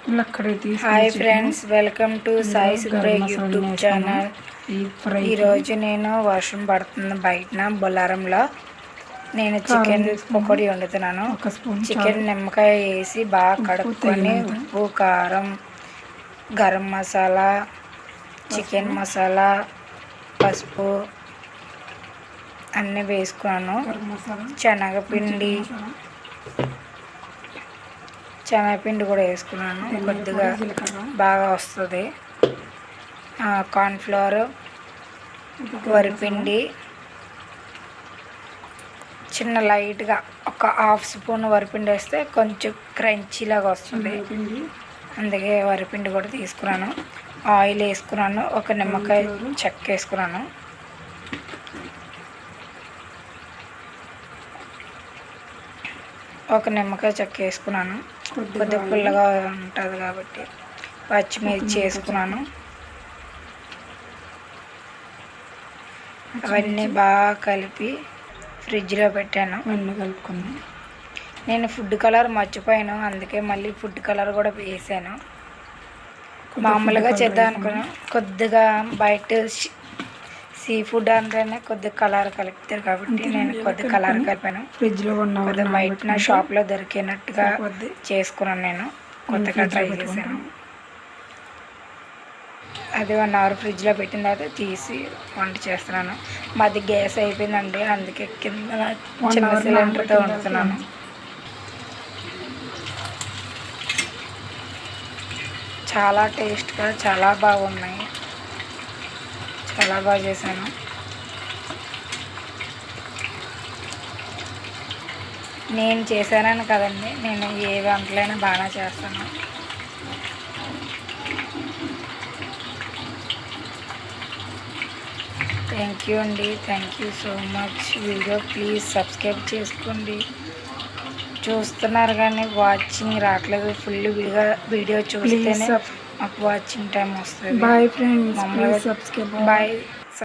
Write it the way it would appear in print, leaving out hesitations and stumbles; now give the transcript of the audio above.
Hi friends, welcome to Sai Subre YouTube channel. ఈరోజు నేను వర్షం పడుతున్న బయట బొల్లారంలో నేను చికెన్ పకోడీ వండుతున్నాను. చికెన్ నిమ్మకాయ వేసి బాగా కడుక్కొని ఉప్పు, కారం, గరం మసాలా, చికెన్ మసాలా, పసుపు అన్నీ వేసుకున్నాను. శనగపిండి కూడా వేసుకున్నాను. కొద్దిగా బాగా వస్తుంది. కార్న్ఫ్లవర్, వరిపిండి చిన్న లైట్గా ఒక హాఫ్ స్పూన్ వరిపిండి వేస్తే కొంచెం క్రంచీలాగా వస్తుంది. అందుకే వరిపిండి కూడా తీసుకున్నాను. ఆయిల్ వేసుకున్నాను. ఒక నిమ్మకాయ చెక్క వేసుకున్నాను. ఒక నిమ్మకాయ చెక్క వేసుకున్నాను. కొద్దిగా పుల్లగా ఉంటుంది కాబట్టి పచ్చిమిర్చి వేసుకున్నాను. అవన్నీ బాగా కలిపి ఫ్రిడ్జ్లో పెట్టాను. నేను ఫుడ్ కలర్ మర్చిపోయాను, అందుకే మళ్ళీ ఫుడ్ కలర్ కూడా వేసాను. మామూలుగా చేద్దాం అనుకున్నాను. కొద్దిగా బయట సీ ఫుడ్ అంటేనే కొద్దిగా కలర్ కలుపుతారు కాబట్టి నేను కొద్దిగా కలర్ కలిపాను. ఫ్రిడ్జ్లో కొద్దిగా బయట షాప్లో దొరికినట్టుగా చేసుకున్నాను. నేను కొత్తగా ట్రై చేశాను. అది 1 అవర్ ఫ్రిడ్జ్లో పెట్టిన తర్వాత తీసి వంట చేస్తున్నాను. మాది గ్యాస్ అయిపోయిందండి, అందుకే కింద చిన్న సిలిండర్తో వండుతున్నాను. చాలా టేస్ట్గా చాలా బాగున్నాయి. చాలా బాగా చేశాను. నేను చేశానని కదండి, నేను ఏ వంటలైనా బాగా చేస్తాను. థ్యాంక్ యూ అండి, thank you so much. Video please subscribe చేసుకోండి. చూస్తున్నారు కానీ వాచింగ్ రావట్లేదు. ఫుల్గా వీడియో చూస్తేనే మాకు వాచింగ్ టైం వస్తుంది. Bye friends, please subscribe. Bye.